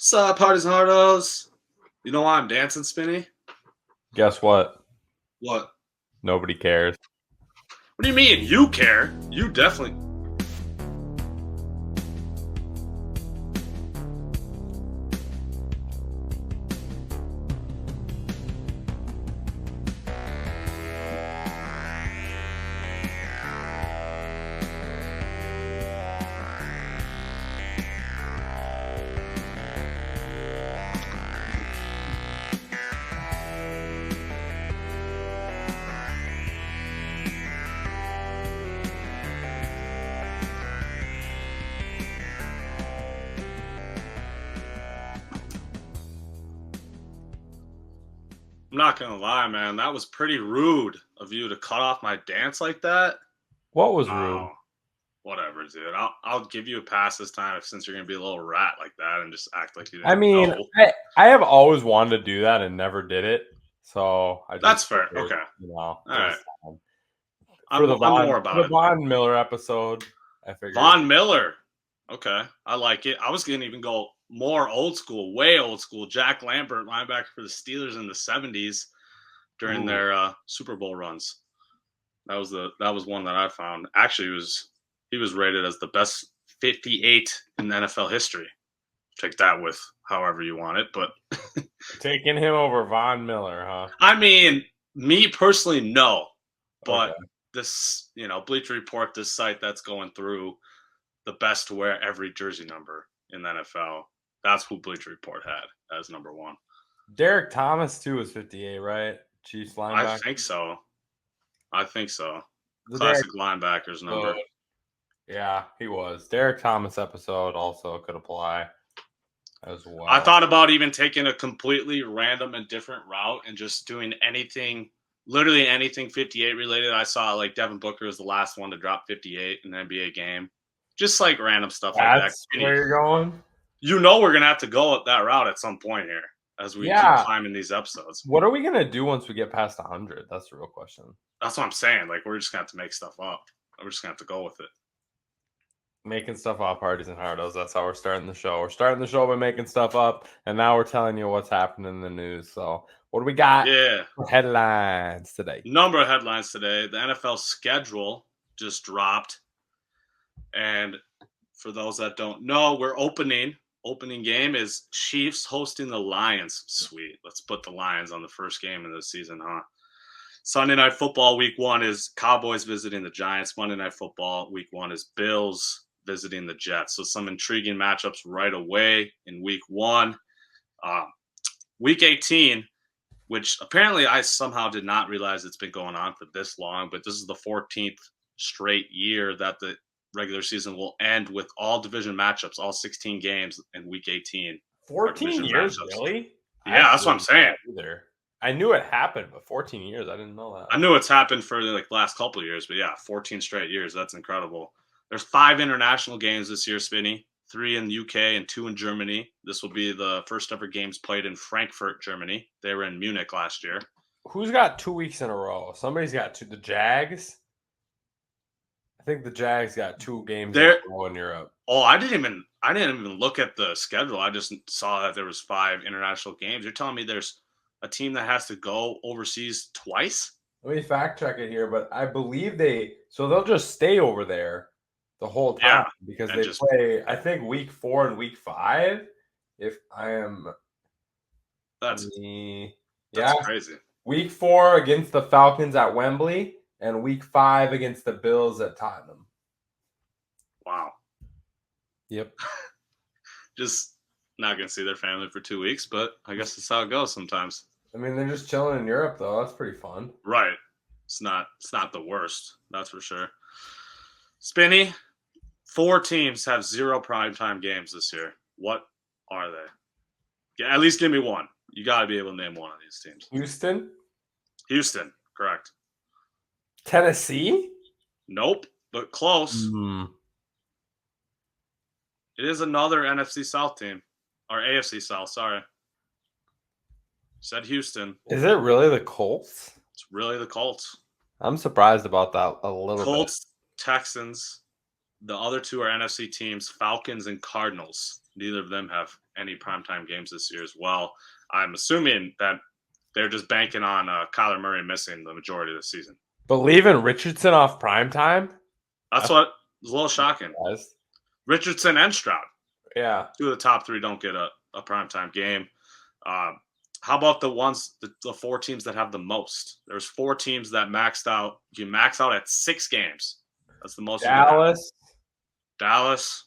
What's up, parties and hardos? You know why I'm dancing, Spinny? Guess what? What? Nobody cares. What do you mean? You care? You definitely. I'm not gonna lie, man. That was pretty rude of you to cut off my dance like that. What was rude? Oh, whatever, dude. I'll give you a pass this time since you're gonna be a little rat like that and just act like you I didn't mean, know. I have always wanted to do that and never did it. So I That's just fair. figured, Okay. All it right. was time. I'm more For about the it. Von Miller episode, I figured. Von Miller. Okay, I like it. I was gonna even go more old school, way old school. Jack Lambert, linebacker for the Steelers in the '70s during their Super Bowl runs. That was one that I found. Actually, he was rated as the best 58 in the NFL history. Take that with however you want it, but Taking him over Von Miller, huh? I mean, me personally, no. But Okay. this, Bleacher Report, this site that's going through the best to wear every jersey number in the NFL. That's who Bleacher Report had as number one. Derek Thomas too was 58, right? Chiefs linebacker. I think so. The Classic Derek linebackers number. Yeah, he was. Derek Thomas episode also could apply as well. I thought about even taking a completely random and different route and just doing anything, literally anything 58 related. I saw like Devin Booker was the last one to drop 58 in an NBA game. Just like random stuff like that. That's where you're going? You know we're going to have to go up that route at some point here as we keep climbing these episodes. What are we going to do once we get past 100? That's the real question. That's what I'm saying. Like, we're just going to have to make stuff up. We're just going to have to go with it. Making stuff up, parties and hardos. That's how we're starting the show. We're starting the show by making stuff up, and now we're telling you what's happening in the news. So, what do we got? Yeah. Headlines today. Number of headlines today. The NFL schedule just dropped. And for those that don't know, we're opening game is Chiefs hosting the Lions. Sweet. Let's put the Lions on the first game of the season, huh? Sunday Night Football week 1 is Cowboys visiting the Giants. Monday Night Football week 1 is Bills visiting the Jets. So some intriguing matchups right away in week 1. Week 18, which apparently I somehow did not realize it's been going on for this long, but this is the 14th straight year that the regular season will end with all division matchups, all 16 games in week 18. 14 years, matchups. Really? Yeah, that's what I'm saying. Either. I knew it happened, but 14 years, I didn't know that. I knew it's happened for like the last couple of years, but yeah, 14 straight years. That's incredible. There's 5 international games this year, Spinny. 3 in the UK and 2 in Germany. This will be the first ever games played in Frankfurt, Germany. They were in Munich last year. Who's got 2 weeks in a row? Somebody's got 2. The Jags? I think the Jags got 2 games in a row in Europe. Oh, I didn't even look at the schedule. I just saw that there was 5 international games. You're telling me there's a team that has to go overseas twice? Let me fact check it here, but I believe they'll just stay over there the whole time because they play, I think, week 4 and week 5. That's crazy. Week 4 against the Falcons at Wembley and week 5 against the Bills at Tottenham. Wow. Yep. Just not going to see their family for 2 weeks, but I guess that's how it goes sometimes. I mean, they're just chilling in Europe, though. That's pretty fun. Right. It's not the worst. That's for sure. Spinny, 4 teams have 0 primetime games this year. What are they? Yeah, at least give me one. You got to be able to name one of these teams. Houston, correct. Tennessee? Nope, but close. It is another NFC South team. Or AFC South, sorry. Said Houston. Is it really the Colts? It's really the Colts. I'm surprised about that a little bit. Colts, Texans. The other 2 are NFC teams, Falcons and Cardinals. neither of them have any primetime games this year as well. I'm assuming that they're just banking on Kyler Murray missing the majority of the season. But leaving Richardson off primetime? That's what was a little shocking. Guys. Richardson and Stroud, Yeah. 2 of the top 3 don't get a primetime game. How about the 4 teams that have the most? There's 4 teams that maxed out. You max out at 6 games. That's the most. Dallas.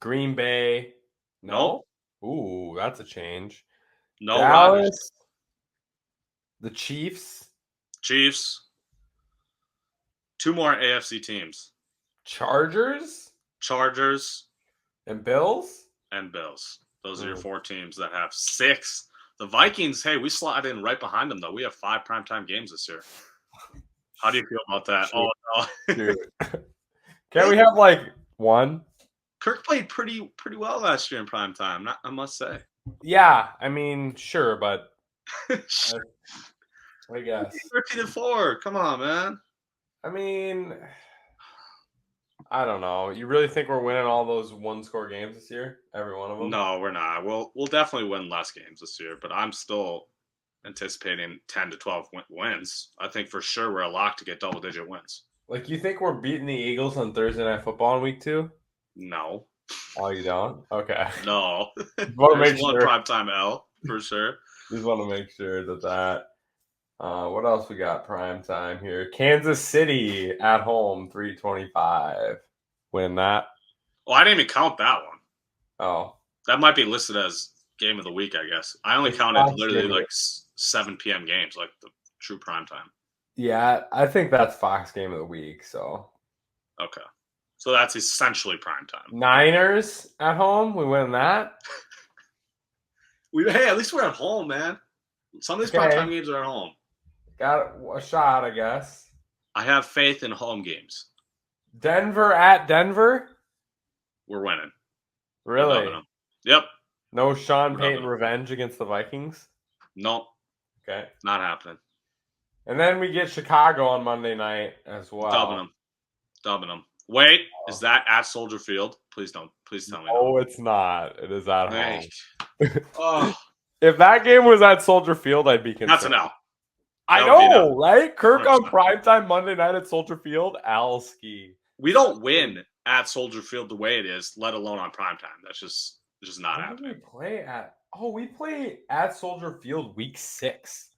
Green Bay. No. Nope. Ooh, that's a change. No. Dallas. Rodgers. The Chiefs. 2 more AFC teams. Chargers. And Bills. Those are your 4 teams that have 6. The Vikings, hey, we slide in right behind them, though. We have 5 primetime games this year. How do you feel about that? Sure. Oh, no. Can't we have like 1? Kirk played pretty well last year in primetime, I must say. Yeah, I mean, sure, but I guess 13-4. Come on, man. I mean, I don't know. You really think we're winning all those 1-score games this year? Every one of them? No, we're not. We'll definitely win less games this year, but I'm still anticipating 10 to 12 wins. I think for sure we're a lock to get double-digit wins. Like, you think we're beating the Eagles on Thursday Night Football in week 2? No. Oh, you don't? Okay. No. Want to make one sure. primetime L for sure. Just want to make sure that. What else we got prime time here? Kansas City at home, 325. Win that. Oh, I didn't even count that one. Oh. That might be listed as game of the week, I guess. I only counted literally like 7 p.m. games, like the true prime time. Yeah, I think that's Fox game of the week, so. Okay. So that's essentially prime time. Niners at home, we win that. Hey, at least we're at home, man. Some of these primetime games are at home. Got a shot, I guess. I have faith in home games. Denver at Denver? We're winning. Really? Yep. No Sean Payton revenge against the Vikings? Nope. Okay. Not happening. And then we get Chicago on Monday night as well. Dubbing them. Wait, is that at Soldier Field? Please tell me. Oh, it's not. It is at home. Oh. If that game was at Soldier Field, I'd be concerned. That's an L. I know, right? Kirk on primetime Monday night at Soldier Field, Alski. We don't win at Soldier Field the way it is, let alone on primetime. That's just not happening. We play at Soldier Field week 6,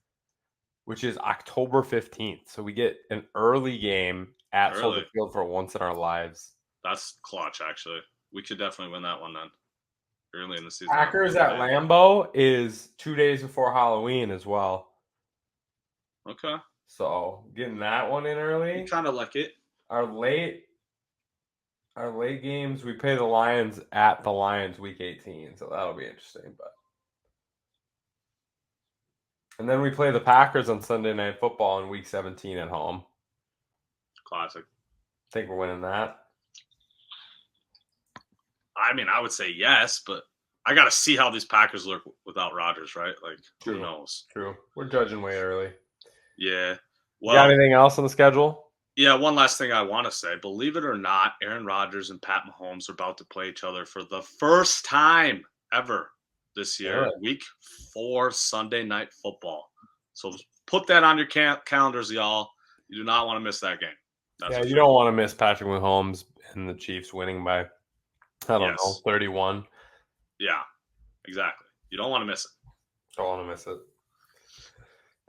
which is October 15th. So we get an early game at Soldier Field for once in our lives. That's clutch, actually. We could definitely win that one then. Early in the season. Packers at Lambeau is 2 days before Halloween as well. Okay. So getting that one in early. Kind of like it. Our late games, we play the Lions at the Lions week 18, so that'll be interesting. And then we play the Packers on Sunday Night Football in week 17 at home. Classic. Think we're winning that? I mean, I would say yes, but I got to see how these Packers look without Rodgers, right? Like, who knows? True. We're judging way early. Yeah. Well, you got anything else on the schedule? Yeah, one last thing I want to say. Believe it or not, Aaron Rodgers and Pat Mahomes are about to play each other for the first time ever this year. Really? Week 4, Sunday Night Football. So put that on your calendars, y'all. You do not want to miss that game. You don't want to miss Patrick Mahomes and the Chiefs winning by, I don't know, 31. Yeah, exactly. You don't want to miss it. Don't want to miss it.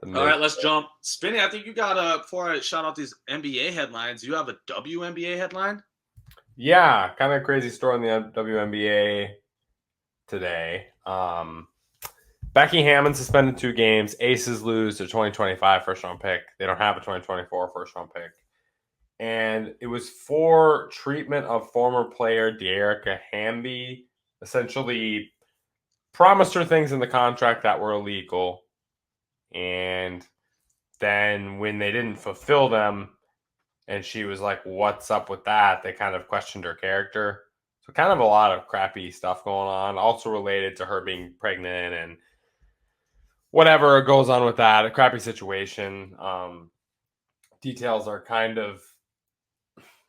All right, let's jump. Spinny, I think you got before I shout out these NBA headlines, you have a WNBA headline? Yeah, kind of crazy story in the WNBA today. Becky Hammon suspended 2 games. Aces lose their 2025 first-round pick. They don't have a 2024 first-round pick. And it was for treatment of former player Dearica Hamby. Essentially promised her things in the contract that were illegal. And then when they didn't fulfill them and she was like, what's up with that? They kind of questioned her character. So kind of a lot of crappy stuff going on. Also related to her being pregnant and whatever goes on with that. A crappy situation. Details are kind of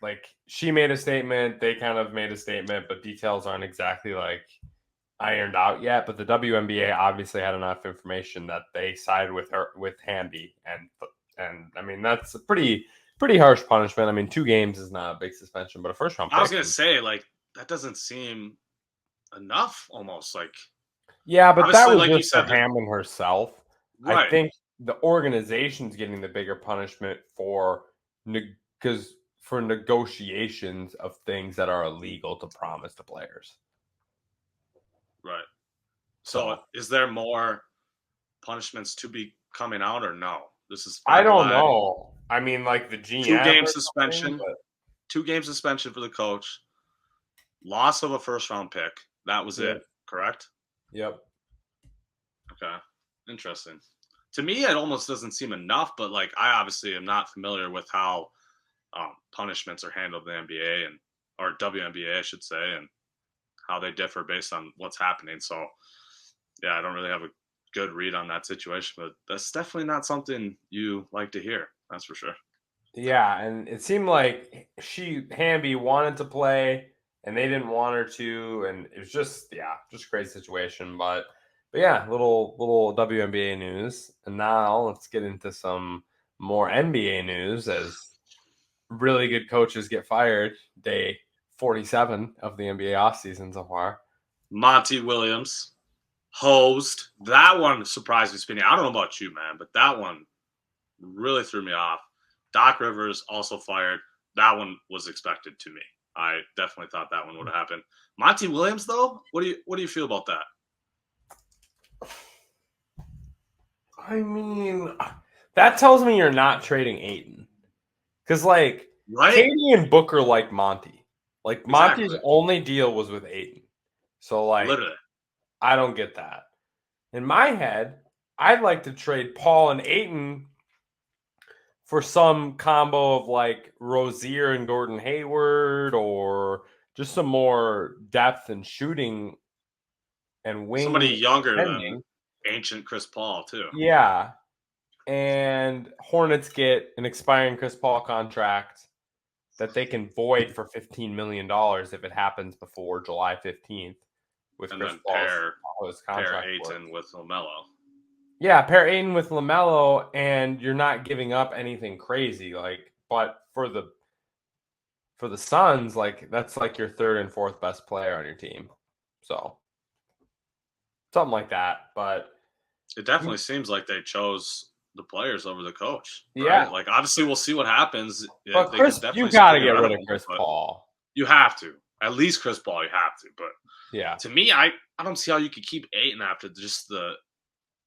like she made a statement. They kind of made a statement, but details aren't exactly like ironed out yet, but the WNBA obviously had enough information that they sided with Hamby, and I mean that's a pretty harsh punishment. I mean, 2 games is not a big suspension, but a first round I was pick. gonna say, like, that doesn't seem enough. Almost like, Yeah, but that obviously, was like you just for said, Hammond herself. I right, think the organization's getting the bigger punishment because for negotiations of things that are illegal to promise to players. right. So, So is there more punishments to be coming out, or no? This is I fair don't play. know. I mean, like the Two GM game or something, suspension. but 2 game suspension for the coach. Loss of a first round pick. That was it. yep, Correct. yep. Okay. Interesting. To me, it almost doesn't seem enough, but like I obviously am not familiar with how punishments are handled in the NBA and or WNBA, I should say, and how they differ based on what's happening. So, yeah, I don't really have a good read on that situation, but that's definitely not something you like to hear. That's for sure. Yeah, and it seemed like Hamby wanted to play and they didn't want her to, and it was just just a crazy situation. But yeah, little WNBA news. And now let's get into some more NBA news as really good coaches get fired. Day 47 of the NBA offseason so far. Monty Williams hosed. That one surprised me, Spinny. I don't know about you, man, but that one really threw me off. Doc Rivers also fired. That one was expected to me. I definitely thought that one would have happened. Monty Williams, though, what do you feel about that? I mean, that tells me you're not trading Aiton. Because, like, Right? Katie and Booker like Monty. Like, Monty's Exactly. only deal was with Aiton. So, like, Literally. I don't get that. In my head, I'd like to trade Paul and Aiton for some combo of, like, Rozier and Gordon Hayward or just some more depth and shooting and Somebody wing younger than defending. ancient Chris Paul, too. Yeah. And Hornets get an expiring Chris Paul contract that they can void for $15 million if it happens before July 15th with And Chris then Paul's pair contract work. Aiton with LaMelo. Yeah, pair Aiden with LaMelo, and you're not giving up anything crazy. Like, but for the Suns, like that's like your third and fourth best player on your team. So something like that. But It definitely seems like they chose the players over the coach, yeah, right? Like, obviously, we'll see what happens. Yeah, but they could you definitely got still to get get rid rid of of him, Chris but Paul. you have to. At least Chris Paul, you have to. But Yeah. to me, I don't see how you could keep Aiton after just the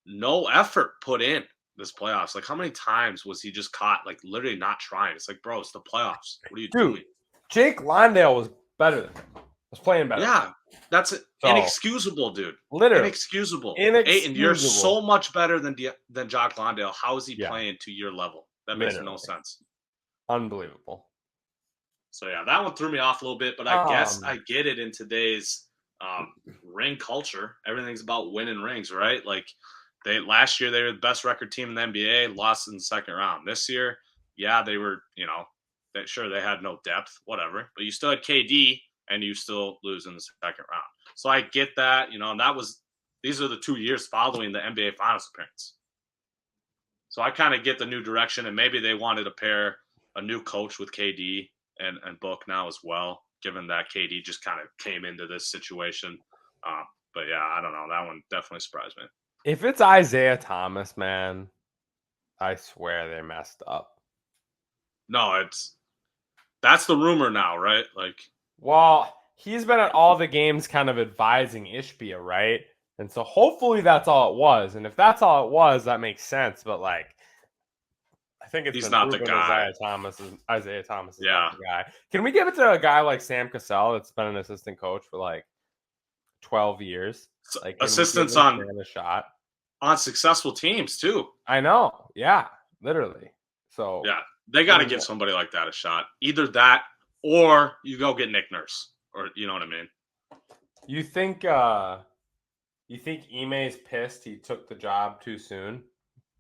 no effort put in this playoffs. Like, how many times was he just caught, like, literally not trying? It's like, bro, it's the playoffs. What are you Dude, doing? Jake Londale was better than him. Was playing better. Yeah, that's So inexcusable, dude. literally Inexcusable. Aiton, you're inexcusable. so much better than Jock Londale. How is he Yeah, playing to your level? That makes no literally sense. unbelievable. So yeah, that one threw me off a little bit, but I guess Um, I get it in today's ring culture. Everything's about winning rings, right? Like they last year they were the best record team in the NBA, lost in the second round. This year, yeah, they were, sure they had no depth, whatever, but you still had KD and you still lose in the second round. So I get that, and these are the 2 years following the NBA Finals appearance. So I kind of get the new direction, and maybe they wanted to pair a new coach with KD and Book now as well, given that KD just kind of came into this situation. But yeah, I don't know. That one definitely surprised me. if it's Isaiah Thomas, man, I swear they messed up. No, that's the rumor now, right? Like, Well, he's been at all the games kind of advising Ishbia, right? And so hopefully that's all it was. And if that's all it was, that makes sense. But like I think it's he's been not the proven guy. Isaiah Thomas is not Yeah. the guy. Can we give it to a guy like Sam Cassell that's been an assistant coach for like 12 years? Like, can we give Assistants this on man a shot? successful teams too. I know. Yeah, literally. So Yeah, they I ime mean, give somebody like that a shot. Either that, or you go get Nick Nurse, or you know what I mean. you think Ime's pissed he took the job too soon?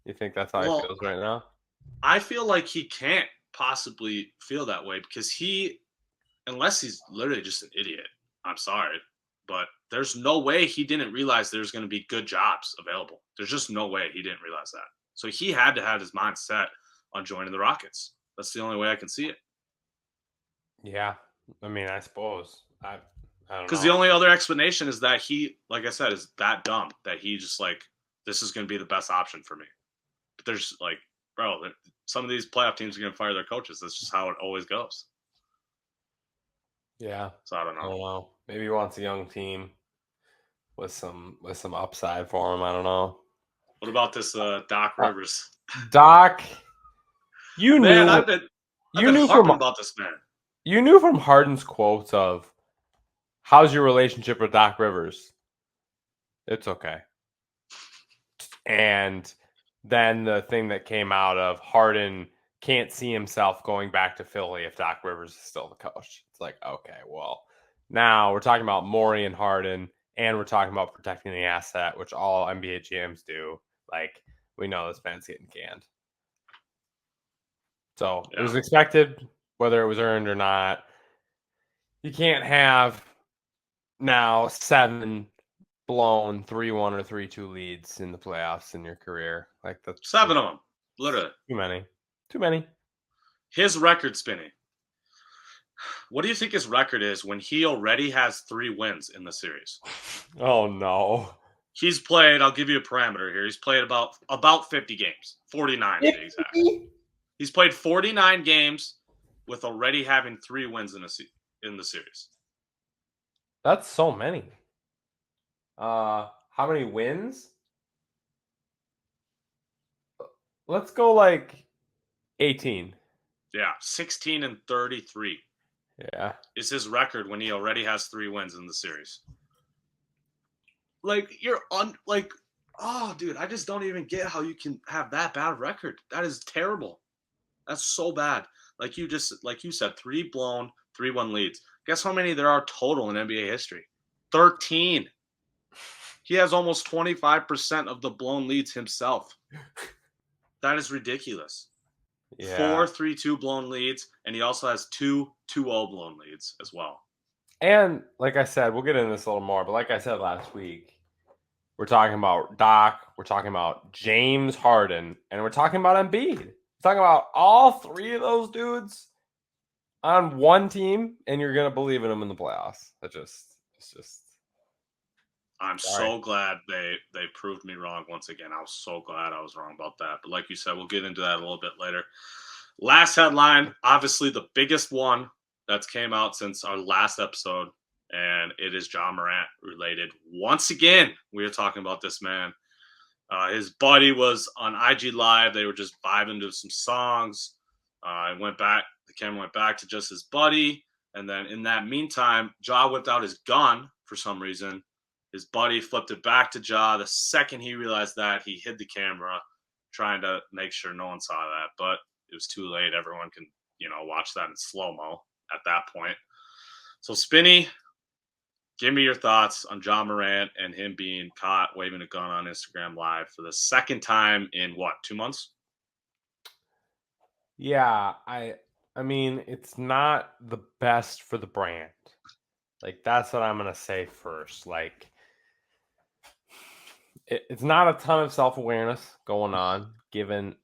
You think that's how he Well, feels right now? I feel like he can't possibly feel that way because unless he's literally just an idiot. I'm sorry, but there's no way he didn't realize there's going to be good jobs available. There's just no way he didn't realize that. So he had to have his mind set on joining the Rockets. That's the only way I can see it. Yeah, I mean, I suppose I don't Because the know. only other explanation is that he, like I said, is that dumb that he just like, this is going to be the best option for me. But there's like, bro, some of these playoff teams are going to fire their coaches. That's just how it always goes. Yeah, So I don't I know. don't know. Maybe he wants a young team with some upside for him. I don't know. What about this Doc Rivers? Doc, you Man, knew I've you been knew from harping about this man. you knew from Harden's quotes of how's your relationship with Doc Rivers? It's okay. And then the thing that came out of Harden can't see himself going back to Philly if Doc Rivers is still the coach. It's like, okay, well, now we're talking about Morey and Harden, and we're talking about protecting the asset, which all NBA GMs do. Like, we know this man's getting canned. So it was expected, whether it was earned or not. You can't have now 7 blown 3-1 or 3-2 leads in the playoffs in your career. Like, that's 7 of them, literally. too many. Too many. His record, Spinny. What do you think his record is when he already has 3 wins in the series? Oh no. He's played, I'll give you a parameter here. He's played about 50 games. 49 to be exact. He's played 49 games with already having 3 wins in the series. That's so many. How many wins? Let's go like 18. Yeah, 16 and 33 Yeah. is his record when he already has 3 wins in the series. Like, oh, dude, I just don't even get how you can have that bad record. That is terrible. That's so bad. Like you said, 3 blown, 3-1 leads. Guess how many there are total in NBA history? 13. He has almost 25% of the blown leads himself. That is ridiculous. Yeah. 4 3-2 blown leads, and he also has 2 2-0 blown leads as well. And like I said, we'll get into this a little more, but like I said last week, we're talking about Doc, we're talking about James Harden, and we're talking about Embiid. We're talking about all 3 of those dudes on one team, and you're gonna believe in them in the playoffs. It's just. I'm so glad they proved me wrong once again. I was so glad I was wrong about that. But like you said, we'll get into that a little bit later. Last headline, obviously the biggest one that's came out since our last episode, and it is Ja Morant related. Once again, we are talking about this man. His buddy was on IG Live. They were just vibing to some songs. The camera went back to just his buddy. And then in that meantime, Ja whipped out his gun for some reason. His buddy flipped it back to Ja. The second he realized that, he hid the camera, trying to make sure no one saw that. But it was too late. Everyone can, watch that in slow-mo at that point. So, Spinny, give me your thoughts on Ja Morant and him being caught waving a gun on Instagram Live for the second time in 2 months? Yeah, I mean, it's not the best for the brand. Like, that's what I'm gonna say first. Like, it's not a ton of self-awareness going on, given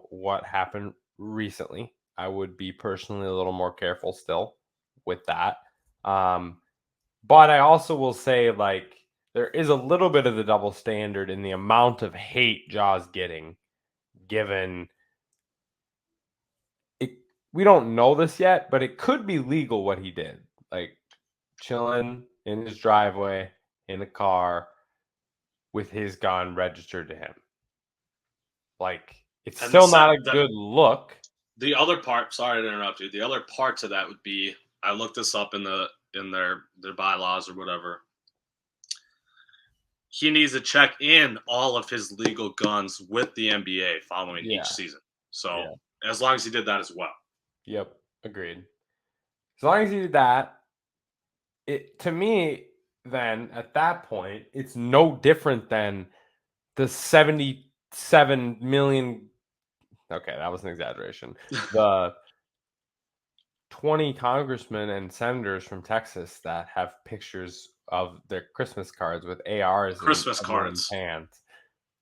what happened recently. I would be personally a little more careful still with that. But I also will say, like, there is a little bit of the double standard in the amount of hate Ja's getting, given it. We don't know this yet, but it could be legal what he did. Like, chilling in his driveway in a car with his gun registered to him. Like, it's still not a good look. The other part, sorry to interrupt you. The other part to that would be, I looked this up in their bylaws or whatever. He needs to check in all of his legal guns with the NBA following each season. So as long as he did that as well. Yep, agreed. As long as he did that, to me, then at that point, it's no different than the 77 million. Okay, that was an exaggeration. The 20 congressmen and senators from Texas that have pictures of their Christmas cards with ARs in Christmas everyone's cards. hands.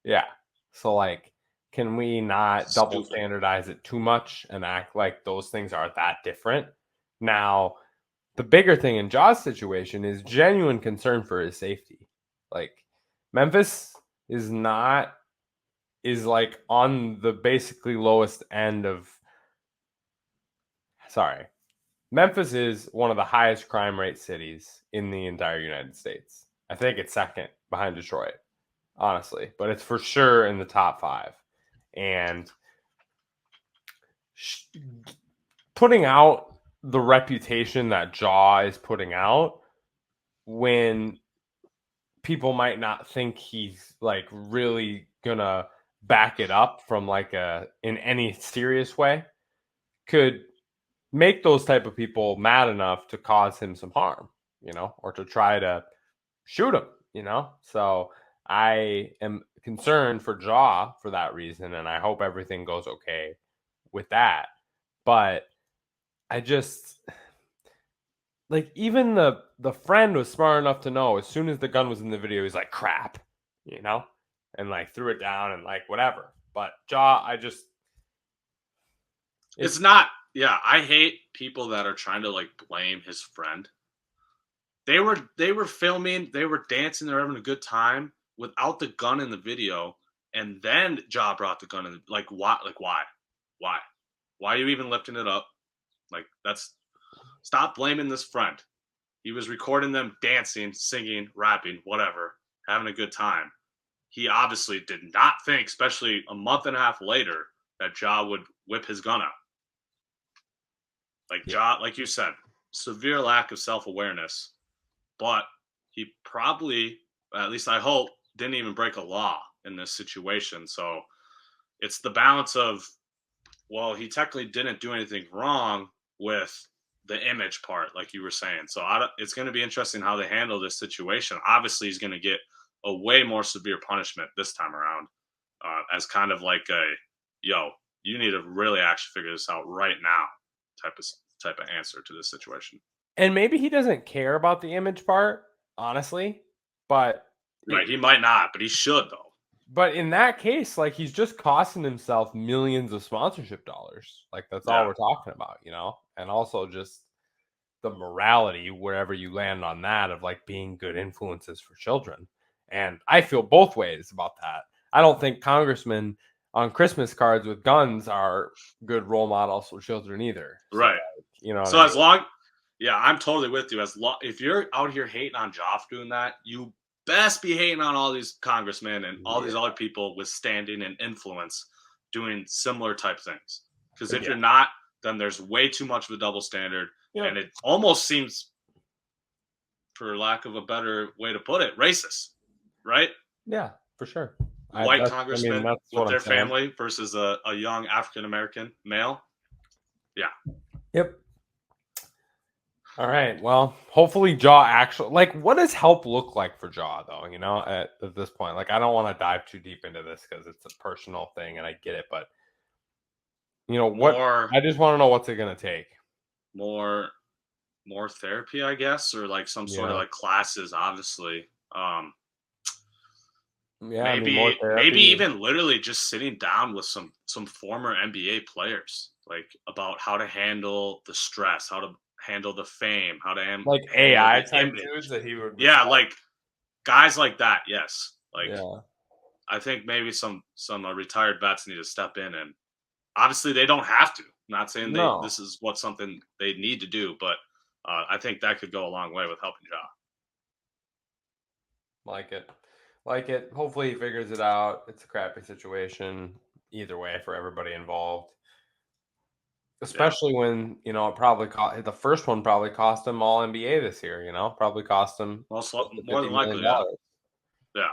Yeah. So like, can we not double Stupid. standardize it too much and act like those things are that different? Now, the bigger thing in Ja's situation is genuine concern for his safety. Like Memphis is like on the basically lowest end of sorry. Memphis is one of the highest crime rate cities in the entire United States. I think it's second behind Detroit, honestly, but it's for sure in the top 5. And putting out the reputation that Ja is putting out when people might not think he's like really gonna back it up from like a in any serious way could make those type of people mad enough to cause him some harm, or to try to shoot him. So I am concerned for Ja for that reason, and I hope everything goes okay with that. But I just like even the friend was smart enough to know as soon as the gun was in the video, he's like crap, and like threw it down and like whatever. But Ja, It's not. Yeah, I hate people that are trying to like blame his friend. They were filming, they were dancing, they were having a good time without the gun in the video, and then Ja brought the gun in. Like why? Like why? Why are you even lifting it up? Like that's stop blaming this friend. He was recording them dancing, singing, rapping, whatever, having a good time. He obviously did not think, especially a month and a half later, that Ja would whip his gun out. Like Ja, like you said, severe lack of self-awareness, but he probably, at least I hope, didn't even break a law in this situation. So it's the balance of, well, he technically didn't do anything wrong with the image part, like you were saying. So it's going to be interesting how they handle this situation. Obviously, he's going to get a way more severe punishment this time around, as kind of like a, yo, you need to really actually figure this out right now type of answer to this situation. and maybe he doesn't care about the image part, honestly, but Right, he might not, but he should though. but in that case, like he's just costing himself millions of sponsorship dollars. Like that's all Yeah, we're talking about. And also just the morality wherever you land on that of like being good influences for children. And I feel both ways about that. I don't think congressmen on Christmas cards with guns are good role models for children either. So, right. you know what So I as mean? long, yeah, I'm totally with you. If you're out here hating on Joff doing that, you best be hating on all these congressmen and all these Yeah. other people with standing and influence doing similar type things. Because if Yeah. you're not, then there's way too much of a double standard, Yeah. and it almost seems, for lack of a better way to put it, racist, right? Yeah, for sure. White I mean, congressmen that's with what I'm their saying. family versus a young African American male. Yeah. Yep. All right. Well, hopefully Jaw actually like what does help look like for Jaw though, at this point. Like I don't want to dive too deep into this because it's a personal thing and I get it, but what More I just want to know what's it gonna take. more more therapy, I guess, or like some sort of Yeah. like classes, obviously. Yeah, I mean more Maybe therapy. even literally just sitting down with some former NBA players, like about how to handle the stress, how to handle the fame, how to Like handle AI the type dudes image. that he would Yeah, respect. like guys like that. Yes, like Yeah. I think maybe some retired vets need to step in, and obviously they don't have to. I'm not saying No. this is what something they need to do, but I think that could go a long way with helping Ja. Like it. Like it. Hopefully he figures it out. It's a crappy situation either way for everybody involved. Yeah, Especially when, it probably cost the first one probably cost him all NBA this year, probably cost him close to more than $50 million. likely, yeah, yeah,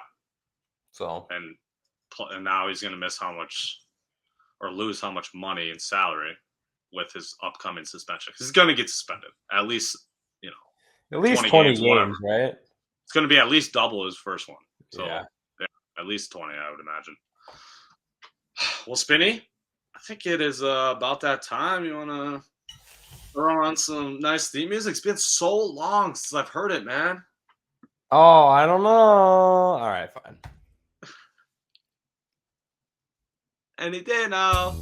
So, and and now he's going to miss how much or lose how much money in salary with his upcoming suspension. He's going to get suspended at least, you at know, least 20 20 games, whatever. games, right? It's going to be at least double his first one. So Yeah. yeah, at least 20, I would imagine. Well, Spinny, I think it is about that time. You want to throw on some nice theme music? It's been so long since I've heard it, man. Oh, I don't know. All right, fine. Any day now.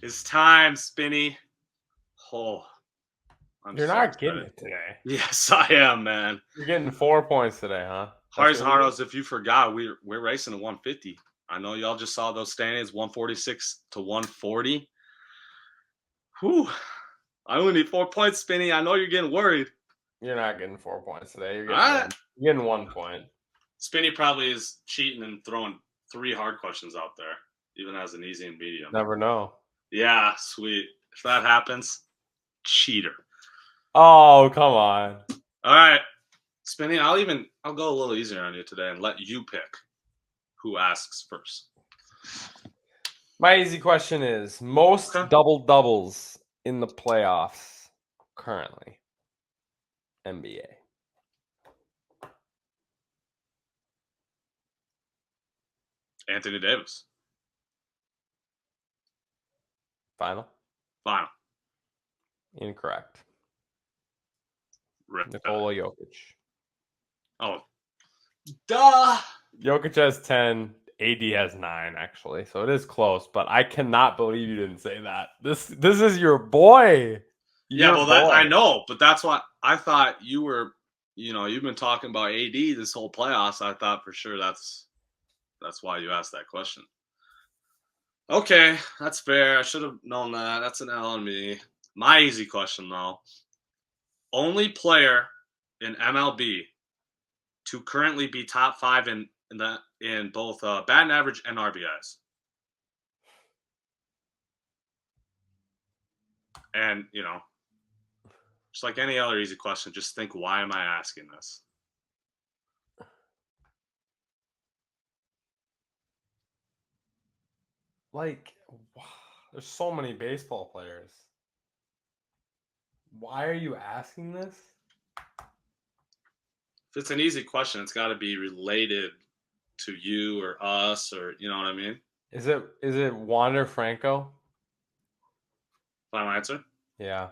It's time, Spinny. Oh, I'm You're so not getting excited. it today. Yes, I am, man. You're getting 4 points today, huh? Hardy's Hardos, if you forgot, we're racing to 150. I know y'all just saw those standings, 146 to 140. Whew. I only need 4 points, Spinny. I know you're getting worried. You're not getting 4 points today. You're All getting right. one. You're getting 1 point. Spinny probably is cheating and throwing 3 hard questions out there, even as an easy and medium. Never know. Yeah, sweet. If that happens, cheater. Oh, come on. All right. Spinny, I'll go a little easier on you today and let you pick who asks first. My easy question is most Okay. double doubles in the playoffs currently. NBA. Anthony Davis. Final? Final. Incorrect. Rip. Nikola Jokic. Oh, duh. Jokic has 10. AD has 9, actually. So it is close, but I cannot believe you didn't say that. This is your boy. Yeah, Your well, that boy. I know, but that's what I thought you were. You've been talking about AD this whole playoffs. I thought for sure that's why you asked that question. Okay, that's fair. I should have known that. That's an L on me. My easy question though: only player in MLB to currently be top 5 in both batting average and RBIs. And just like any other easy question, just think, why am I asking this? Like, there's so many baseball players. Why are you asking this? If it's an easy question, it's got to be related to you or us, or you know what I mean? Is it Wander Franco? Final answer? Yeah.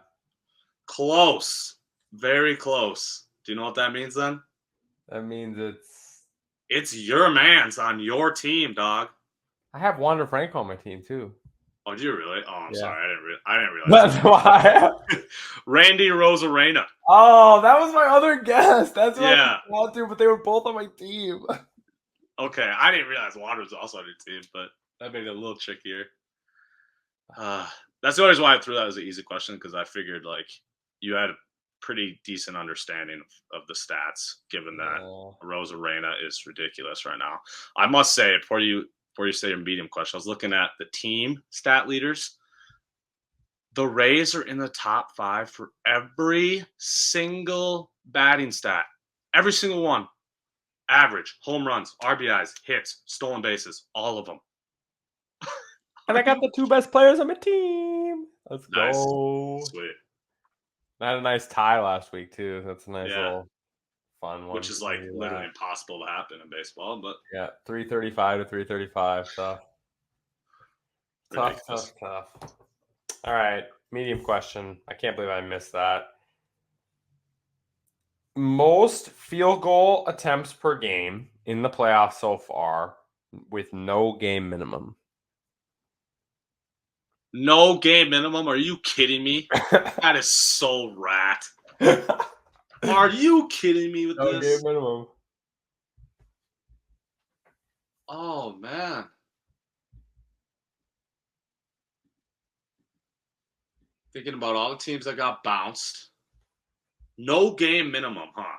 Close. Very close. Do you know what that means then? That means It's your man's on your team, dog. I have Wander Franco on my team too. Oh, do you really? Oh, I'm Yeah. sorry. I didn't realize. That's why. Randy Rosarena. Oh, that was my other guess. That's what Yeah. I was to, but they were both on my team. Okay. I didn't realize Water was also on your team, but that made it a little trickier. That's the only reason why I threw that as an easy question, because I figured like you had a pretty decent understanding of the stats, given that Rosarena is ridiculous right now. I must say, before you say your medium question, I was looking at the team stat leaders. The Rays are in the top 5 for every single batting stat. Every single one. Average, home runs, RBIs, hits, stolen bases, all of them. And I got the 2 best players on my team. Let's Nice. go. Sweet. I had a nice tie last week too. That's a nice little fun one. Which is like literally impossible to happen in baseball, but yeah, 335 to 335. Tough. All right, medium question. I can't believe I missed that. Most field goal attempts per game in the playoffs so far with no game minimum. No game minimum? Are you kidding me? That is so rat. Are you kidding me with no this? game minimum. Oh, man. Thinking about all the teams that got bounced. No game minimum, huh?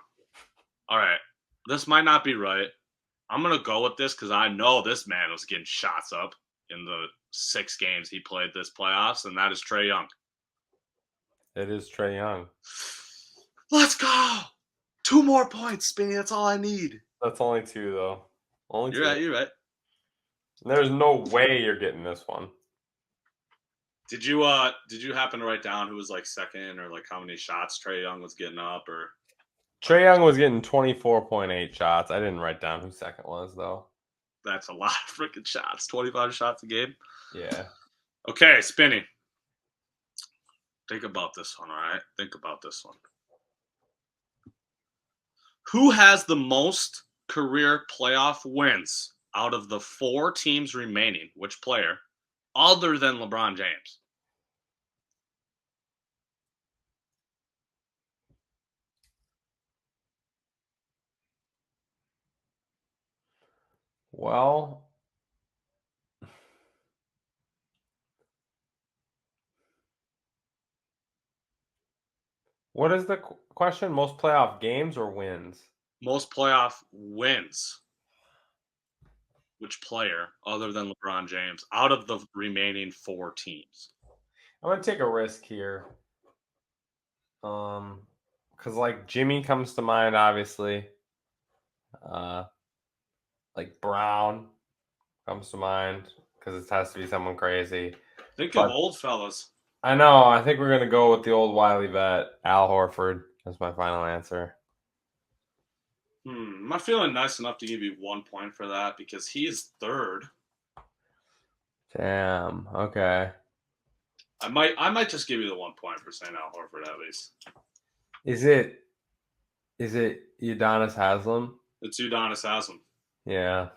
All right. This might not be right. I'm going to go with this because I know this man was getting shots up in the 6 games he played this playoffs, and that is Trae Young. It is Trae Young. Let's go. 2 more points, Spinny. That's all I need. That's only 2, though. Only 2. You're right. You're right. There's no way you're getting this one. Did you happen to write down who was like second or like how many shots Trae Young was getting up or? Trae Young was getting 24.8 shots. I didn't write down who second was, though. That's a lot of freaking shots. 25 shots a game. Yeah. Okay, Spinny. Think about this one, all right? Think about this one. Who has the most career playoff wins out of the 4 teams remaining? Which player, other than LeBron James? Well, what is the question? Most playoff games or wins? Most playoff wins. Which player, other than LeBron James, out of the remaining 4 teams? I'm gonna take a risk here. Because like Jimmy comes to mind, obviously. Like Brown comes to mind because it has to be someone crazy. Think of But old fellas. I know. I think we're gonna go with the old wily vet, Al Horford. That's my final answer. Am I feeling nice enough to give you 1 point for that because he is third? Damn. Okay. I might just give you the 1 point for saying Al Horford at least. Is it Udonis Haslam? It's Udonis Haslam. Yeah.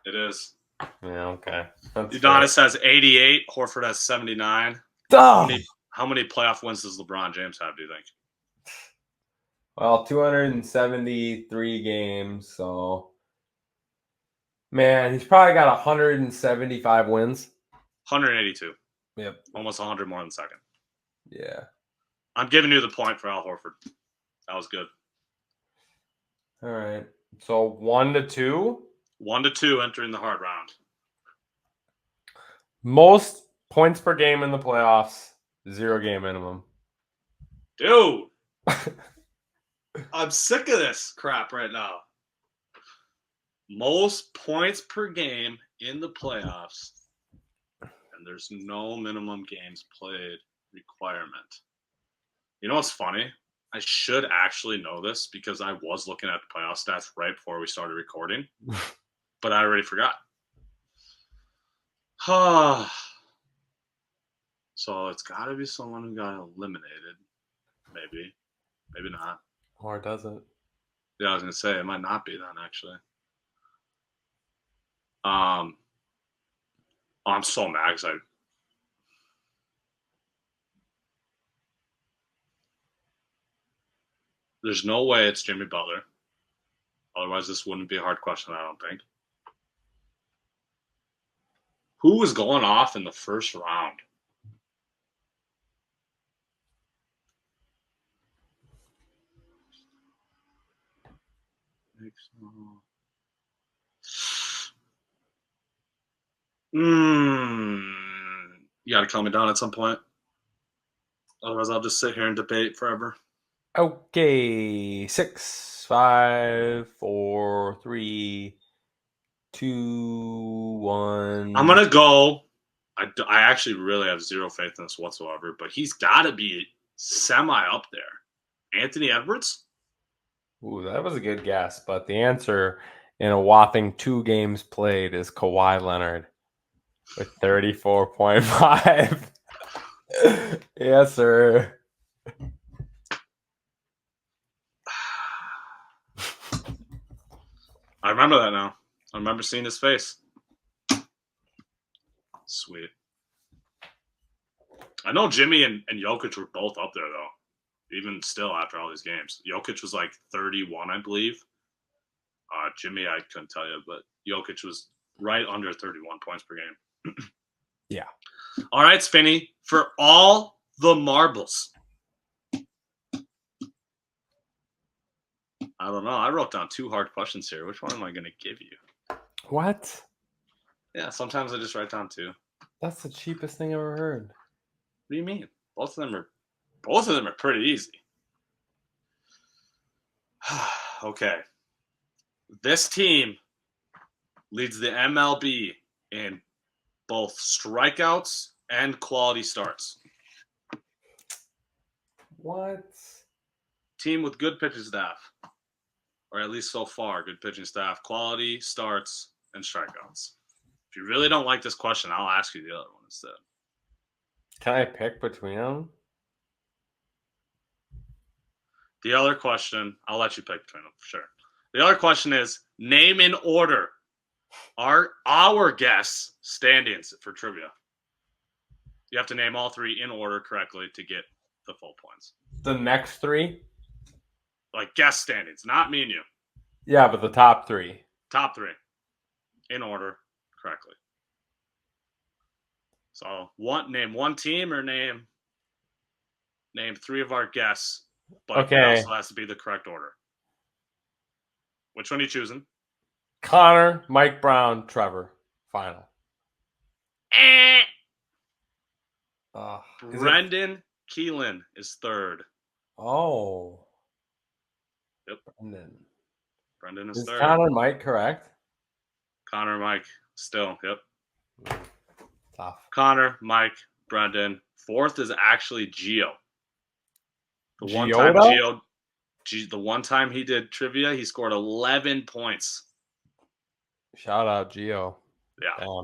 It is. Yeah. Okay. That's Udonis has 88. Horford has 79. fair. How many playoff wins does LeBron James have, do you think? Well, 273 games. So, man, he's probably got 175 wins. 182. Yep. Almost 100 more than second. Yeah. I'm giving you the point for Al Horford. That was good. All right. So 1-2. 1-2 entering the hard round. Most points per game in the playoffs, 0 game minimum. Dude. I'm sick of this crap right now. Most points per game in the playoffs. And there's no minimum games played requirement. You know what's funny? I should actually know this because I was looking at the playoff stats right before we started recording, but I already forgot. So it's got to be someone who got eliminated. Maybe. Maybe not. Or does it? Yeah, I was going to say, it might not be then, actually. I'm so mad because there's no way it's Jimmy Butler. Otherwise, this wouldn't be a hard question, I don't think. Who was going off in the first round? You got to calm me down at some point. Otherwise, I'll just sit here and debate forever. Okay. 6, 5, 4, 3, 2, 1. I'm going to go. I actually really have zero faith in this whatsoever, but he's got to be semi up there. Anthony Edwards? Ooh, that was a good guess, but the answer in a whopping 2 games played is Kawhi Leonard with 34.5. Yes, sir. I remember that now. I remember seeing his face. Sweet. I know Jimmy and Jokic were both up there, though. Even still, after all these games. Jokic was like 31, I believe. Jimmy, I couldn't tell you, but Jokic was right under 31 points per game. Yeah. All right, Spinny. For all the marbles. I don't know. I wrote down 2 hard questions here. Which one am I going to give you? What? Yeah, sometimes I just write down 2. What That's the cheapest thing I've ever heard. do you mean? Both of them are pretty easy. Okay. This team leads the MLB in both strikeouts and quality starts. What? Team with good pitching staff, or at least so far, good pitching staff, quality starts, and strikeouts. If you really don't like this question, I'll ask you the other one instead. Can I pick between them? The other question, I'll let you pick between them for sure. The other question is name in order our guess standings for trivia. You have to name all 3 in order correctly to get the full points. The next 3? Like guess standings, not me and you. Yeah, but the top 3. Top 3 in order correctly. So name one team or name 3 of our guests, but Okay. it also has to be the correct order. Which one are you choosing? Connor, Mike Brown, Trevor. Final. Brendan Keelan is 3rd. Oh. Yep. Brendan is Is 3rd. Connor, Mike correct? Connor, Mike, still. Yep. Tough. Connor, Mike, Brendan. 4th is actually Gio. The one time he did trivia, he scored 11 points. Shout out Gio. Yeah.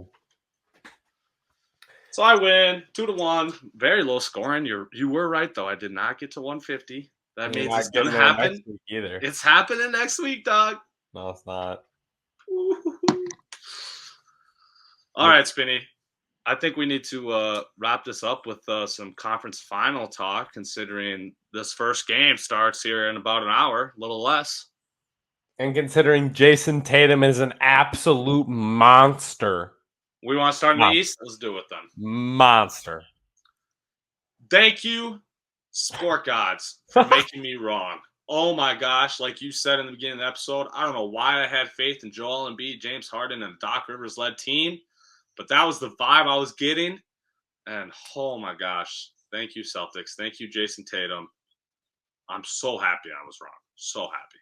So I win 2-1. Very low scoring. You were right though. I did not get to 150. That means it's gonna happen. Next week either. It's happening next week, dog. No, it's not. All right, Spinny. I think we need to wrap this up with some conference final talk, considering this first game starts here in about an hour, a little less. And considering Jason Tatum is an absolute monster. We want to start in the East? Let's do it then. Monster. Thank you, Sport Gods, for making me wrong. Oh my gosh, like you said in the beginning of the episode, I don't know why I had faith in Joel Embiid, James Harden, and Doc Rivers-led team, but that was the vibe I was getting. And oh my gosh, thank you, Celtics. Thank you, Jason Tatum. I'm so happy I was wrong. So happy.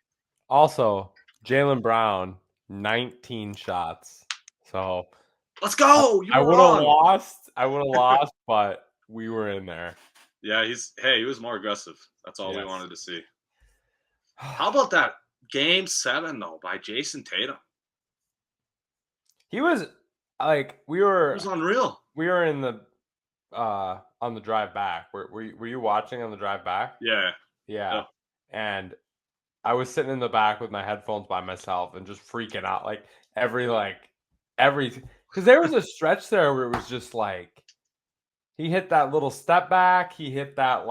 Also, Jaylen Brown, 19 shots. So let's go. I would have lost. But we were in there. Yeah, he was more aggressive. That's all we wanted to see. How about that Game 7 though by Jason Tatum? He was like it was unreal. We were in the on the drive back. Were you watching on the drive back? Yeah. And I was sitting in the back with my headphones by myself and just freaking out, like every because there was a stretch there where it was just like he hit that little step back, he hit that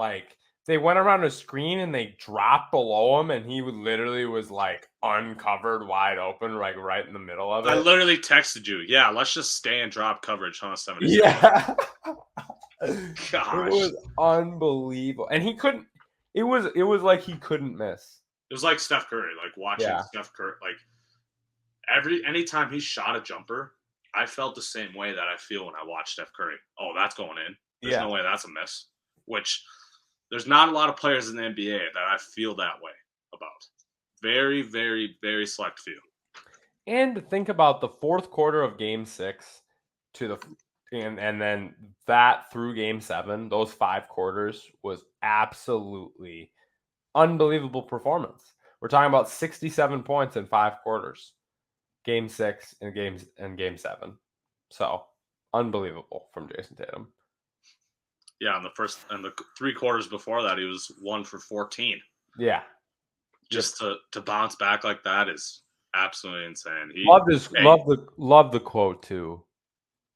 they went around a screen and they dropped below him and he literally was like uncovered, wide open, like right in the middle of it. I literally texted you, yeah, let's just stay and drop coverage on a 77. Yeah. Gosh. It was unbelievable. And he couldn't it was like he couldn't miss. It was like Steph Curry, like watching Steph Curry, like anytime he shot a jumper, I felt the same way that I feel when I watch Steph Curry. Oh, that's going in. There's no way that's a miss. Which there's not a lot of players in the NBA that I feel that way about. Very, very, very select few. And think about the fourth quarter of Game 6 and then that through Game 7, those 5 quarters was absolutely unbelievable performance. We're talking about 67 points in 5 quarters. Game 6 and Game 7. So unbelievable from Jason Tatum. Yeah, and the 3 quarters before that, he was 1 for 14. Yeah. Just to bounce back like that is absolutely insane. Love the quote too.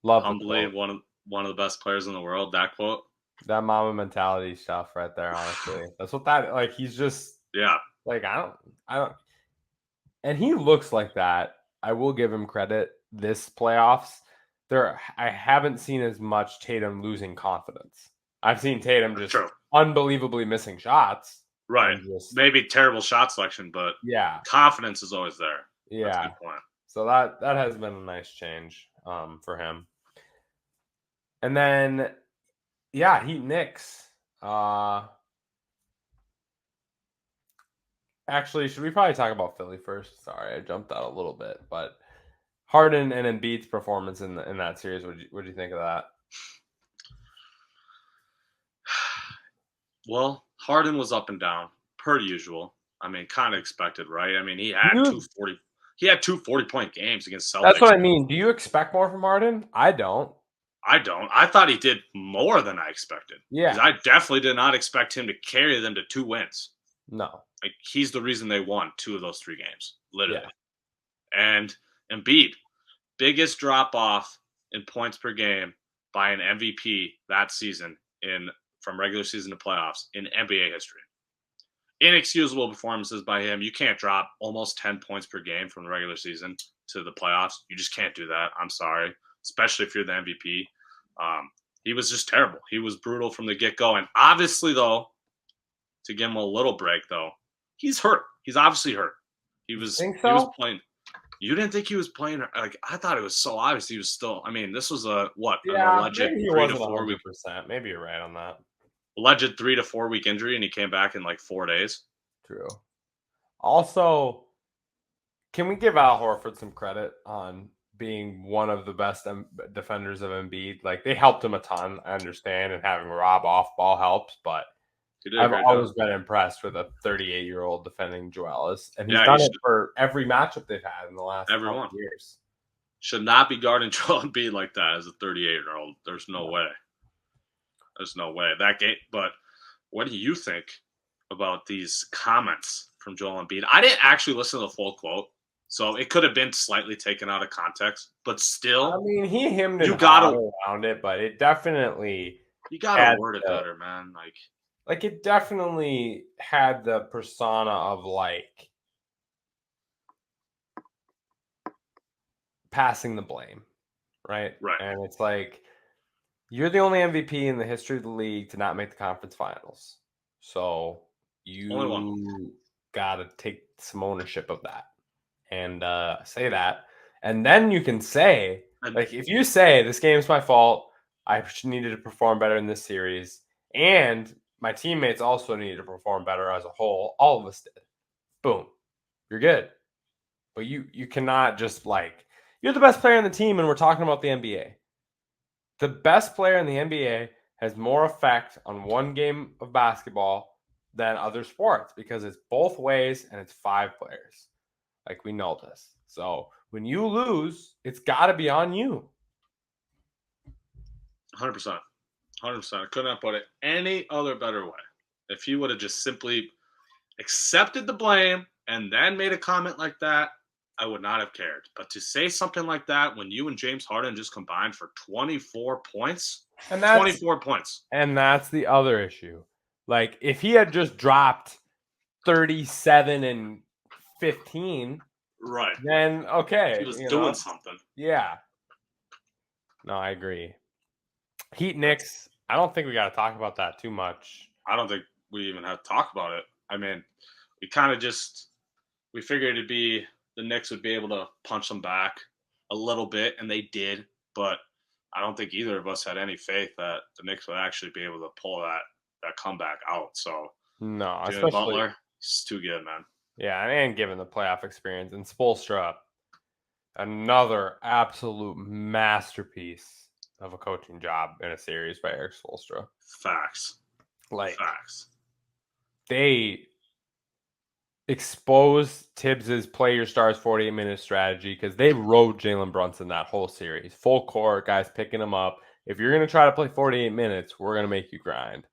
Humbly one of the best players in the world. That quote. That mama mentality stuff right there, honestly. That's what he's just I don't and he looks like that. I will give him credit. This playoffs, I haven't seen as much Tatum losing confidence. I've seen Tatum just unbelievably missing shots. Right. Maybe terrible shot selection, but confidence is always there. Yeah. That's a good point. So that has been a nice change for him. And then, yeah, Heat Knicks. Actually, should we probably talk about Philly first? Sorry, I jumped out a little bit, but Harden and Embiid's performance in that series. What do you think of that? Well, Harden was up and down per usual. I mean, kind of expected, right? I mean, he had two 40-point games against That's what Celtics. I mean. Do you expect more from Harden? I don't. I don't. I thought he did more than I expected because Yeah. I definitely did not expect him to carry them to 2 wins. No. Like he's the reason they won 2 of those 3 games, literally. Yeah. And Embiid, biggest drop off in points per game by an MVP that season from regular season to playoffs in NBA history. Inexcusable performances by him. You can't drop almost 10 points per game from the regular season to the playoffs. You just can't do that. I'm sorry, especially if you're the MVP. He was just terrible. He was brutal from the get go. And obviously, though, to give him a little break, though, he's hurt. He's obviously hurt. Think so? He was playing. You didn't think he was playing like I thought it was so obvious he was still. I mean, this was an alleged Maybe he 3 to wasn't 4 week 100%. Maybe you're right on that. alleged 3 to 4 week injury, and he came back in like 4 days. True. Also, can we give Al Horford some credit on being one of the best defenders of Embiid? Like they helped him a ton, I understand, and having Rob off ball helps, but I've always been impressed with a 38-year-old defending Joelis, and he's done it for every matchup they've had in the last couple years. Should not be guarding Joel Embiid like that as a 38-year-old. There's no way. There's no way. That game. But what do you think about these comments from Joel Embiid? I didn't actually listen to the full quote, so it could have been slightly taken out of context. But still, I mean, he hemmed and hawed around it, but it definitely you gotta word it better, man. Like it definitely had the persona of like passing the blame, right? Right. And it's like you're the only MVP in the history of the league to not make the conference finals. So you got to take some ownership of that and say that. And then you can say, like, if you say this game's my fault, I needed to perform better in this series, and my teammates also needed to perform better as a whole, all of us did. Boom. You're good. But you cannot just like, you're the best player on the team and we're talking about the NBA. The best player in the NBA has more effect on one game of basketball than other sports because it's both ways and it's 5 players. Like we know this. So when you lose, it's got to be on you. 100%. 100%. I couldn't have put it any other better way. If he would have just simply accepted the blame and then made a comment like that, I would not have cared. But to say something like that when you and James Harden just combined for 24 points, and that's 24 points. And that's the other issue. Like if he had just dropped 37 and 15, right? Then okay, he was doing something. Yeah. No, I agree. Heat Knicks. I don't think we got to talk about that too much. I don't think we even have to talk about it. I mean, we figured the Knicks would be able to punch them back a little bit, and they did. But I don't think either of us had any faith that the Knicks would actually be able to pull that comeback out. So no, especially Butler, he's too good, man. Yeah, and given the playoff experience, and Spoelstra, another absolute masterpiece of a coaching job in a series by Eric Spoelstra. Facts. They exposed Tibbs's play your stars 48-minute strategy because they rode Jalen Brunson that whole series. Full court, guys picking him up. If you're going to try to play 48 minutes, we're going to make you grind.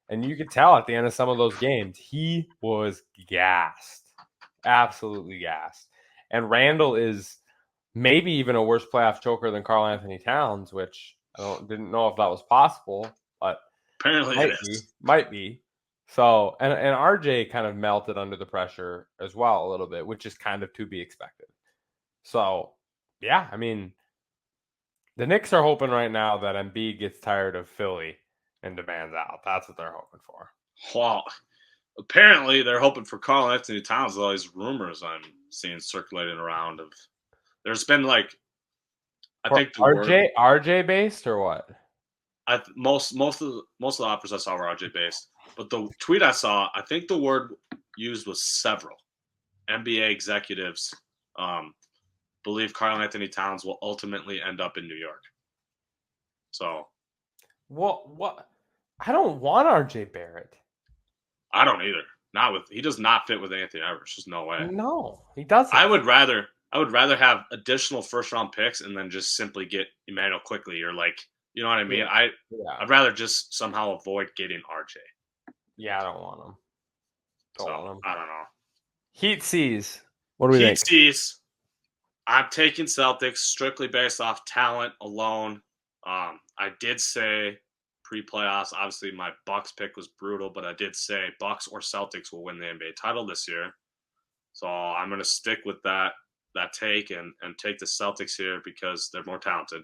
And you could tell at the end of some of those games, he was gassed. Absolutely gassed. And Randall is maybe even a worse playoff choker than Karl Anthony Towns, which I didn't know if that was possible, but apparently might be. So, and RJ kind of melted under the pressure as well a little bit, which is kind of to be expected. So, yeah, I mean, the Knicks are hoping right now that Embiid gets tired of Philly and demands out. That's what they're hoping for. Well, apparently they're hoping for Karl Anthony Towns with all these rumors I'm seeing circulating around of There's been like, I For think the word RJ based or what? most of the offers I saw were RJ based, but the tweet I saw, I think the word used was several NBA executives believe Karl Anthony Towns will ultimately end up in New York. So What? I don't want RJ Barrett. I don't either. Not with he does not fit with Anthony Edwards. There's no way. No, he doesn't. I would rather have additional first round picks and then just simply get Emmanuel quickly or like you know what I mean. Yeah. I'd rather just somehow avoid getting RJ. Yeah, I don't want him. Don't So want him. I don't know. Heat seas. What do we Heat think? sees. I'm taking Celtics strictly based off talent alone. I did say pre-playoffs. Obviously, my Bucks pick was brutal, but I did say Bucks or Celtics will win the NBA title this year. So I'm going to stick with that take and take the Celtics here because they're more talented.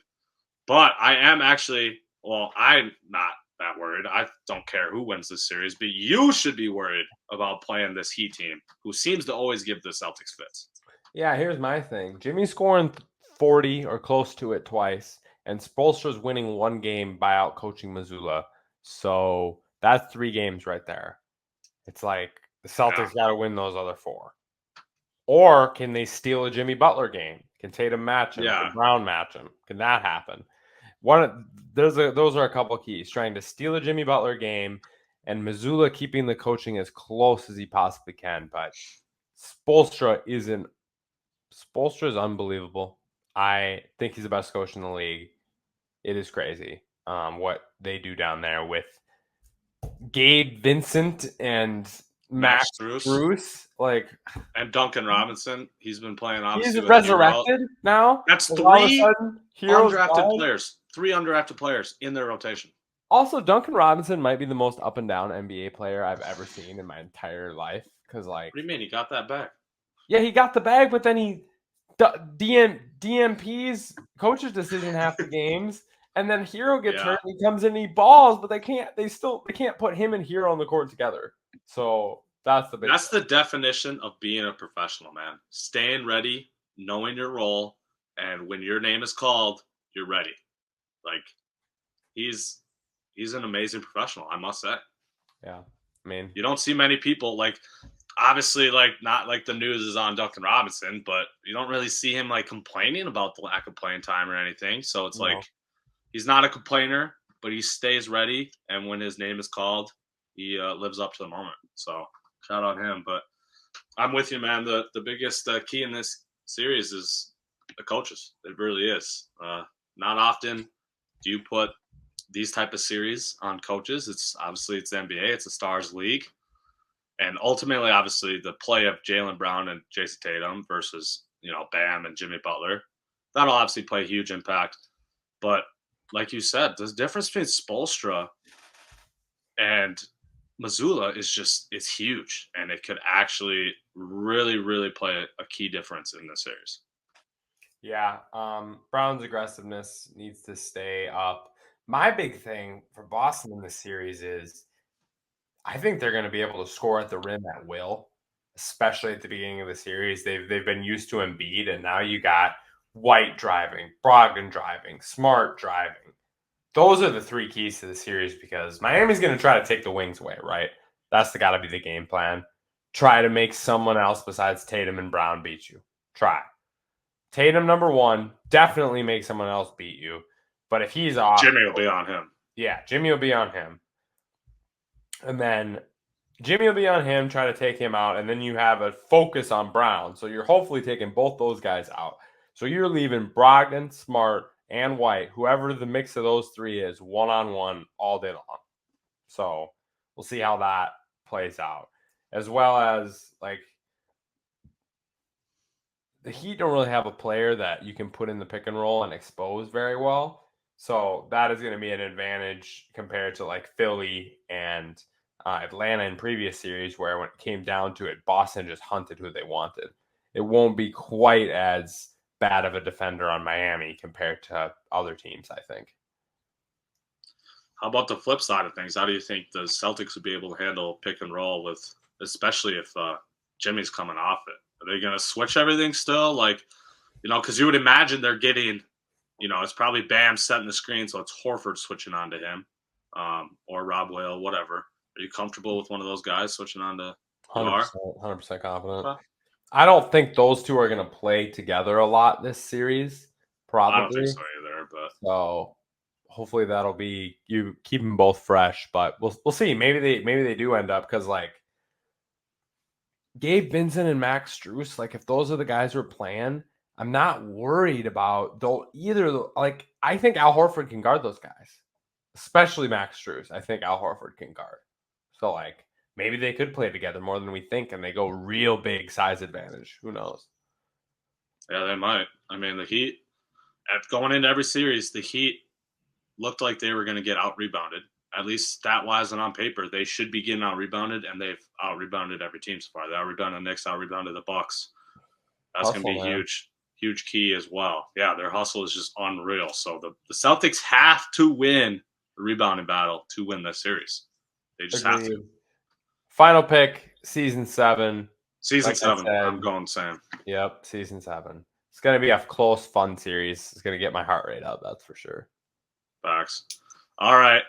But I am actually, well, I'm not that worried. I don't care who wins this series, but you should be worried about playing this Heat team who seems to always give the Celtics fits. Yeah, here's my thing. Jimmy's scoring 40 or close to it twice, and Spoelstra's winning one game by out coaching Missoula. So that's 3 games right there. It's like the Celtics got to win those other 4. Or can they steal a Jimmy Butler game? Can Tatum match him? Yeah. Can Brown match him? Can that happen? Those are a couple keys. Trying to steal a Jimmy Butler game and Missoula keeping the coaching as close as he possibly can. But Spoelstra is unbelievable. I think he's the best coach in the league. It is crazy what they do down there with Gabe Vincent and Max Strus. Like, and Duncan Robinson. He's been playing obviously he's with resurrected now. That's Like, all of a 3 sudden, heroes undrafted gone. players. 3 undrafted players in their rotation. Also, Duncan Robinson might be the most up and down NBA player I've ever seen in my entire life. Because, like, What do you mean he got that back? yeah, he got the bag, but then he DMP's coach's decision half the games, and then Hero gets hurt and he comes in and he balls, but they can't put him and Hero on the court together. So that's the definition of being a professional, man. Staying ready, knowing your role, and when your name is called, you're ready. Like he's an amazing professional, I must say. Yeah. I mean, you don't see many people like obviously like not like the news is on Duncan Robinson, but you don't really see him like complaining about the lack of playing time or anything. So it's like he's not a complainer, but he stays ready, and when his name is called, he lives up to the moment. So shout out him. But I'm with you, man. The biggest key in this series is the coaches. It really is. Not often do you put these type of series on coaches. It's the NBA. It's a stars league. And ultimately, obviously, the play of Jaylen Brown and Jason Tatum versus, Bam and Jimmy Butler, that'll obviously play a huge impact. But like you said, the difference between Spoelstra and Missoula is huge. And it could actually really, really play a key difference in this series. Yeah. Brown's aggressiveness needs to stay up. My big thing for Boston in this series is I think they're going to be able to score at the rim at will, especially at the beginning of the series. They've been used to Embiid, and now you got White driving, Brogdon driving, Smart driving. Those are the 3 keys to the series because Miami's going to try to take the wings away, right? That's got to be the game plan. Try to make someone else besides Tatum and Brown beat you. Try. Tatum, number 1, definitely make someone else beat you. But if he's off, Jimmy will be on him. Yeah, Jimmy will be on him. And then Jimmy will be on him, try to take him out, and then you have a focus on Brown. So you're hopefully taking both those guys out. So you're leaving Brogdon, Smart, and White, whoever the mix of those 3 is, one-on-one all day long. So we'll see how that plays out. As well as, like, the Heat don't really have a player that you can put in the pick and roll and expose very well. So that is going to be an advantage compared to, like, Philly and Atlanta in previous series where when it came down to it, Boston just hunted who they wanted. It won't be quite as bad of a defender on Miami compared to other teams, I think. How about the flip side of things? How do you think the Celtics would be able to handle pick and roll with, especially if Jimmy's coming off it? Are they going to switch everything still? Like, Because you would imagine they're getting, it's probably Bam setting the screen, so it's Horford switching on to him, or Rob Whale, whatever. Are you comfortable with one of those guys switching on to? You are? 100% confident. Okay. I don't think those two are going to play together a lot this series, I don't think probably. so either, but So hopefully that'll be you keep them both fresh. But we'll see. Maybe they do end up because like Gabe Vincent and Max Struess, like if those are the guys who are playing, I'm not worried about though either. Like I think Al Horford can guard those guys, especially Max Struess. I think Al Horford can guard. So like maybe they could play together more than we think, and they go real big size advantage. Who knows? yeah, they might. I mean, the Heat, going into every series, the Heat looked like they were going to get out rebounded. At least stat wise and on paper, they should be getting out rebounded, and they've out rebounded every team so far. They out rebounded the Knicks, out rebounded the Bucks. That's going to Hustle, be man. huge key as well. Yeah, their hustle is just unreal. So the Celtics have to win the rebounding battle to win this series. They just have to. Agreed. Final pick, season 7. Season Like I 7, said, I'm going Sam. yep, season 7. It's gonna be a close, fun series. It's gonna get my heart rate up. That's for sure. Facts. All right.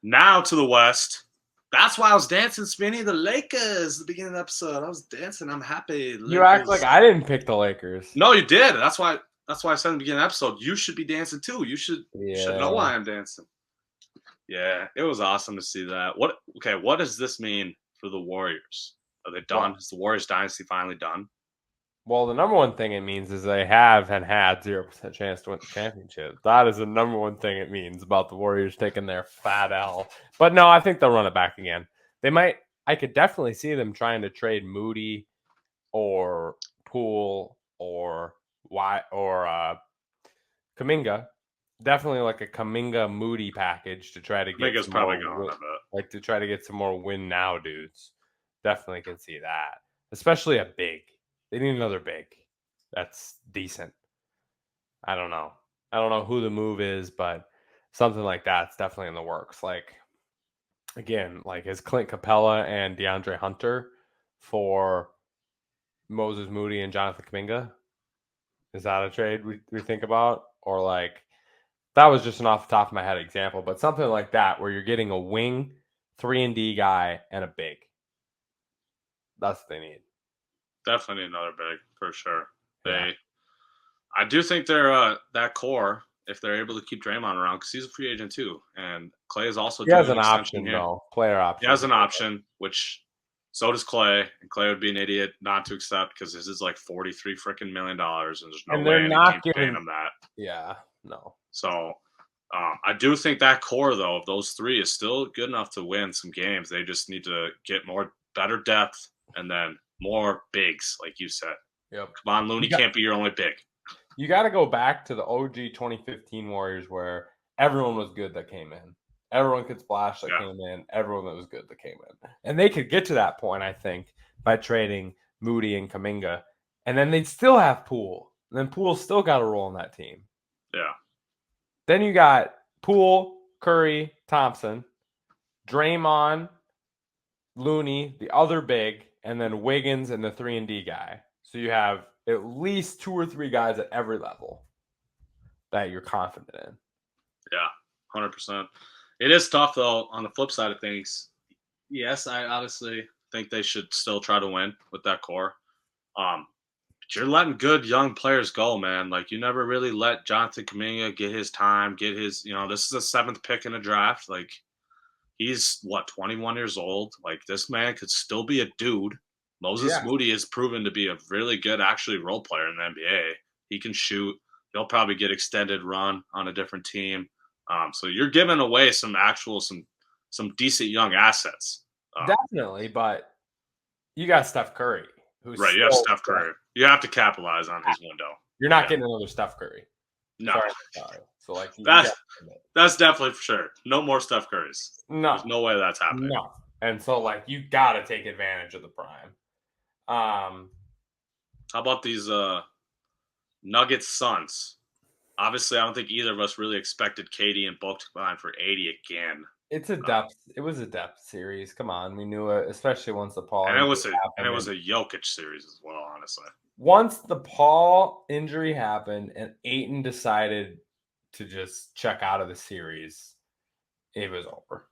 Now to the West. That's why I was dancing, Spinny. The Lakers. The beginning of the episode, I was dancing. I'm happy. You act like I didn't pick the Lakers. No, you did. That's why. That's why I said in the beginning of the episode, you should be dancing too. You should know why I'm dancing. Yeah, it was awesome to see that. What does this mean for the Warriors? Are they done? Well, Is the Warriors dynasty finally done? well, the number one thing it means is they have and had 0% chance to win the championship. That is the number one thing it means about the Warriors taking their fat L. But no, I think they'll run it back again. They might. I could definitely see them trying to trade Moody or Poole or Kaminga. Definitely like a Kaminga Moody package to try to get Minga's some probably more, gone, I bet. like to try to get some more win now dudes. Definitely can see that. Especially a big. They need another big. That's decent. I don't know. I don't know who the move is, but something like that's definitely in the works. Like again, like is Clint Capella and DeAndre Hunter for Moses Moody and Jonathan Kaminga? Is that a trade we think about? Or like that was just an off the top of my head example, but something like that where you're getting a wing, 3-and-D guy, and a big. That's what they need. Definitely another big for sure. Yeah. I do think they're that core if they're able to keep Draymond around because he's a free agent too, and Clay is also He doing has an an extension option here. though, player He option. has an option, which so does Clay, and Clay would be an idiot not to accept because this is like $43 freaking million, and there's no And way they're any not team's giving. paying him that. Yeah, no. So I do think that core though of those three is still good enough to win some games. They just need to get better depth, and then more bigs, like you said. Yep. Come on, Looney can't be your only big. You got to go back to the OG 2015 Warriors where everyone was good that came in. Everyone could splash that came in. Everyone that was good that came in. And they could get to that point, I think, by trading Moody and Kaminga. And then they'd still have Poole. And then Poole still got a role in that team. Yeah. Then you got Poole, Curry, Thompson, Draymond, Looney, the other big, and then Wiggins and the 3-and-D guy. So you have at least 2 or 3 guys at every level that you're confident in. Yeah, 100%. It is tough, though, on the flip side of things. Yes, I honestly think they should still try to win with that core. But you're letting good young players go, man. Like, you never really let Jonathan Kuminga get his time, this is a 7th pick in a draft. Like, he's, 21 years old? Like, this man could still be a dude. Moses Moody has proven to be a really good, actually, role player in the NBA. He can shoot. He'll probably get extended run on a different team. So you're giving away some decent young assets. Definitely, but you got Steph Curry. Who's right, you have Steph Curry. You have to capitalize on his window. You're not getting another Steph Curry. No. Sorry. So like that's definitely for sure. No more Steph Currys. No. There's no way that's happening. No. And so like you got to take advantage of the prime. How about these Nuggets Suns? Obviously, I don't think either of us really expected KD and Book to combine for 80 again. It was a depth series. Come on, we knew it, especially once the Paul. And it was a Jokic series as well, honestly. once the Paul injury happened and Ayton decided to just check out of the series, it was over.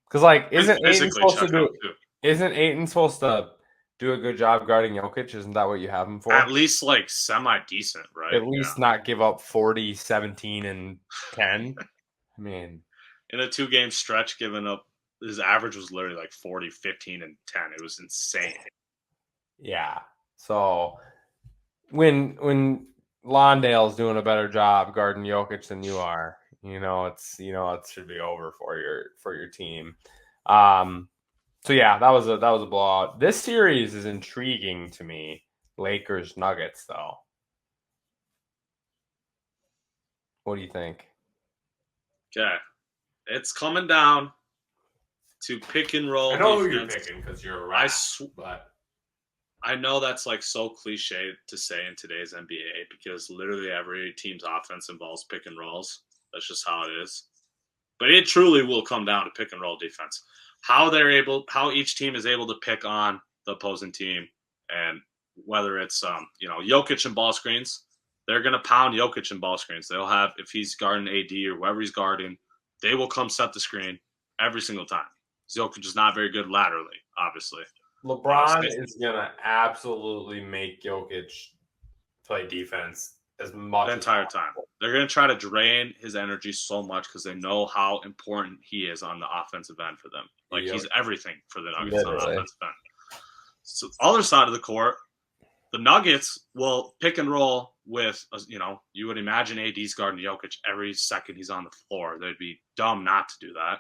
Because like, Physically check out too. Isn't Ayton supposed to do a good job guarding Jokic? Isn't that what you have him for? At least like semi-decent, right? At least not give up 40, 17, and 10. I mean, In a 2-game stretch, giving up his average was literally like 40, 15, and 10. It was insane. yeah. So when Londale's doing a better job guarding Jokic than you are, it should be over for your team. So yeah, that was a blowout. This series is intriguing to me. Lakers Nuggets though. What do you think? Okay. It's coming down to pick and roll. I know who you're picking because you're a rat, but I know that's like so cliche to say in today's NBA because literally every team's offense involves pick and rolls. That's just how it is. But it truly will come down to pick and roll defense. How each team is able to pick on the opposing team, and whether it's Jokic and ball screens, they're gonna pound Jokic and ball screens. They'll have, if he's guarding AD or whoever he's guarding, they will come set the screen every single time. Jokic is not very good laterally, obviously. LeBron is gonna absolutely make Jokic play defense as much the entire time. They're going to try to drain his energy so much because they know how important he is on the offensive end for them. Like, he's everything for the Nuggets on the offensive end. So, other side of the court, the Nuggets will pick and roll with, you would imagine AD's guarding Jokic every second he's on the floor. They'd be dumb not to do that.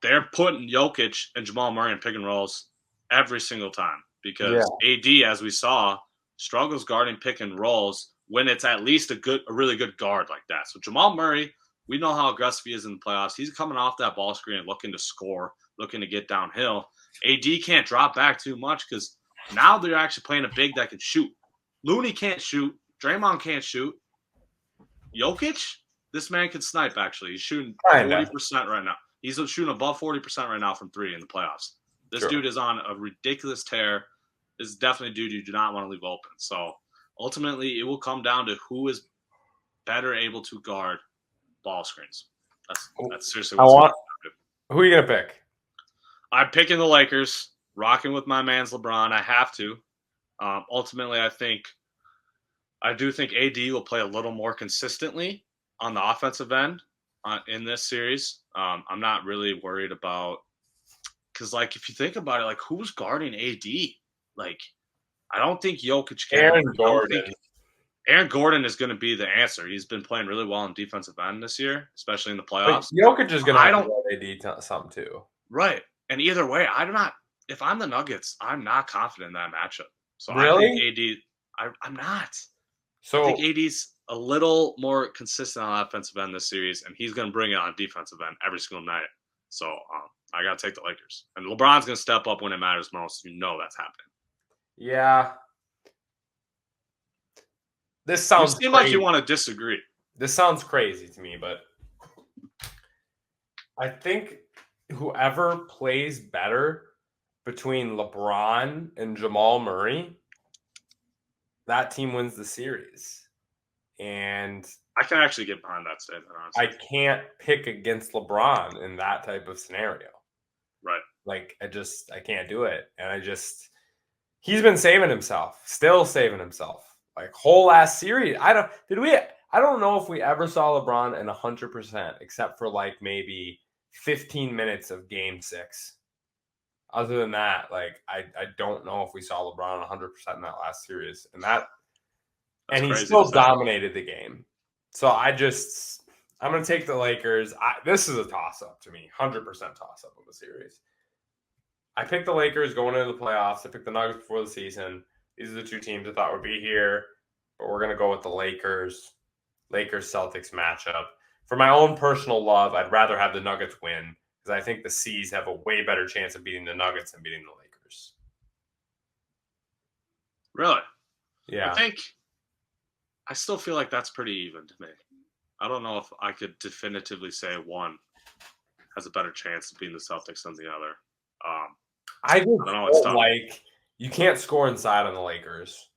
They're putting Jokic and Jamal Murray in pick and rolls every single time because AD, as we saw, struggles guarding pick and rolls when it's at least a really good guard like that. So Jamal Murray, we know how aggressive he is in the playoffs. He's coming off that ball screen looking to score, looking to get downhill. AD can't drop back too much because now they're actually playing a big that can shoot. Looney can't shoot. Draymond can't shoot. Jokic, this man can snipe, actually. He's shooting 40% right now. He's shooting above 40% right now from three in the playoffs. This dude is on a ridiculous tear. This is definitely a dude you do not want to leave open. So ultimately, it will come down to who is better able to guard ball screens. That's seriously what's going to. Who are you going to pick? I'm picking the Lakers, rocking with my man's LeBron. I have to. Ultimately, I do think AD will play a little more consistently on the offensive end in this series. I'm not really worried about – because, like, if you think about it, like, who's guarding AD? Like, I don't think Jokic can. Aaron Gordon is going to be the answer. He's been playing really well in defensive end this year, especially in the playoffs. But Jokic is going to have to AD something too. Right. And either way, if I'm the Nuggets, I'm not confident in that matchup. So really? I think I'm not. So I think AD's a little more consistent on offensive end this series, and he's going to bring it on defensive end every single night. So I got to take the Lakers. And LeBron's going to step up when it matters most. You know that's happening. Yeah. This sounds You seem like you want to disagree. This sounds crazy to me, but I think whoever plays better between LeBron and Jamal Murray, that team wins the series. And I can actually get behind that statement, honestly. I can't pick against LeBron in that type of scenario. Right. Like, I can't do it. And he's been still saving himself. Like, whole last series. I don't know if we ever saw LeBron in 100%, except for like maybe 15 minutes of game 6. Other than that, like, I don't know if we saw LeBron 100% in that last series. And he still dominated the game. So I'm going to take the Lakers. This is a toss-up to me, 100% toss-up of the series. I picked the Lakers going into the playoffs. I picked the Nuggets before the season. These are the two teams I thought would be here. But we're going to go with the Lakers-Celtics matchup. For my own personal love, I'd rather have the Nuggets win because I think the C's have a way better chance of beating the Nuggets than beating the Lakers. Really? Yeah. I still feel like that's pretty even to me. I don't know if I could definitively say one has a better chance of beating the Celtics than the other. I don't like you can't score inside on the Lakers.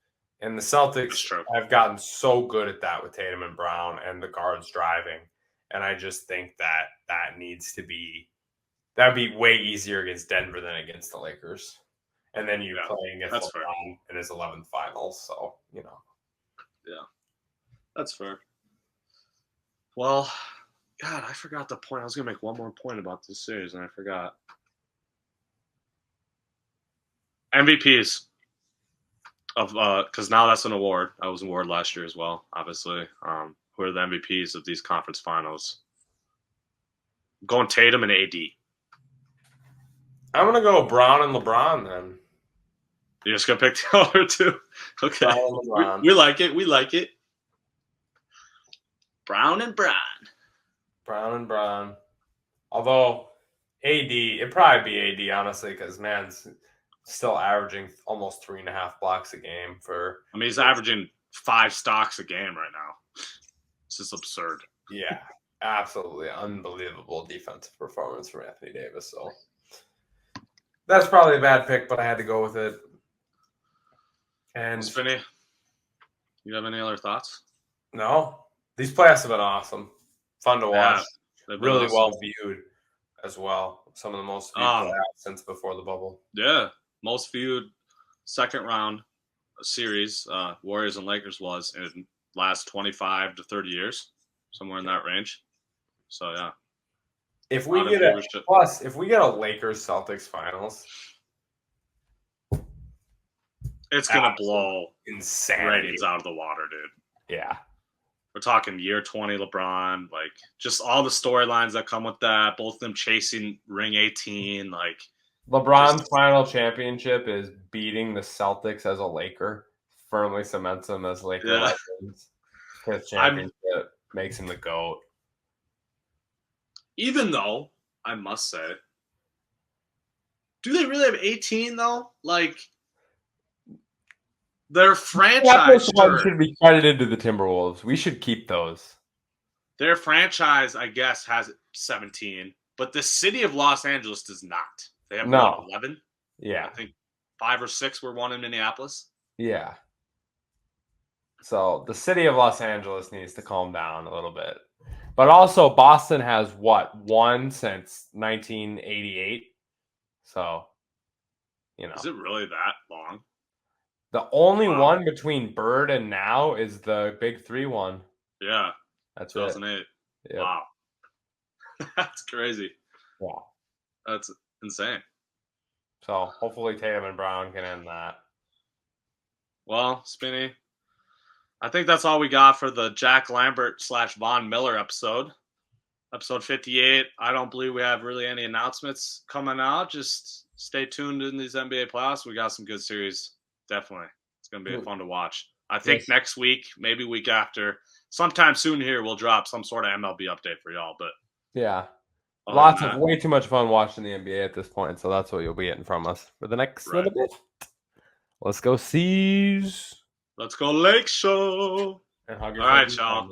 And the That's Celtics true. have gotten so good at that with Tatum and Brown and the guards driving. And I just think that needs to be – that would be way easier against Denver than against the Lakers. And then you're playing against That's fair. LeBron in his 11th finals. So, Yeah, that's fair. Well, God, I forgot the point. I was going to make one more point about this series, and I forgot. MVPs of because now that's an award. I was an award last year as well, obviously. Who are the MVPs of these conference finals? I'm going Tatum and AD. I'm going to go Brown and LeBron then. You're just going to pick the other two? Okay. Brown and LeBron. We like it. We like it. Brown and Brown. Brown and Brown. Although AD, it'd probably be AD, honestly, because man's still averaging almost 3.5 blocks a game for. I mean, he's averaging 5 stocks a game right now. This is absurd. Yeah, absolutely unbelievable defensive performance from Anthony Davis. So that's probably a bad pick, but I had to go with it. And Spinny, you have any other thoughts? No, these playoffs have been awesome, fun to watch, really awesome. well viewed as well. Some of the most viewed playoffs since before the bubble. Yeah, most viewed second round series, Warriors and Lakers was in last 25 to 30 years, somewhere in that range. So yeah, if we get a Lakers Celtics finals, it's gonna blow insanity ratings out of the water, dude. Yeah. We're talking year 20 LeBron, like just all the storylines that come with that, both of them chasing ring 18, like LeBron's final championship is beating the Celtics as a Laker, firmly cements him as Laker legends. His championship makes him the GOAT. Even though, I must say, do they really have 18 though? Like their franchise should be credited to the Timberwolves. We should keep those. Their franchise, I guess, has 17, but the city of Los Angeles does not. They have 11. Yeah, I think 5 or 6 were won in Minneapolis. Yeah. So the city of Los Angeles needs to calm down a little bit. But also Boston has one since 1988. So, Is it really that long? The only one between Bird and now is the Big 3 one. Yeah. That's 2008. It. Yep. Wow. That's crazy. Yeah. That's insane. So hopefully Tatum and Brown can end that. Well, Spinny, I think that's all we got for the Jack Lambert / Von Miller episode. Episode 58. I don't believe we have really any announcements coming out. Just stay tuned in these NBA playoffs. We got some good series. Definitely. It's going to be fun to watch. I think next week, maybe week after, sometime soon here, we'll drop some sort of MLB update for y'all. But yeah. Lots way too much fun watching the NBA at this point. So that's what you'll be getting from us for the next little bit. Let's go C's. Let's go Lake Show. And hug all right, y'all.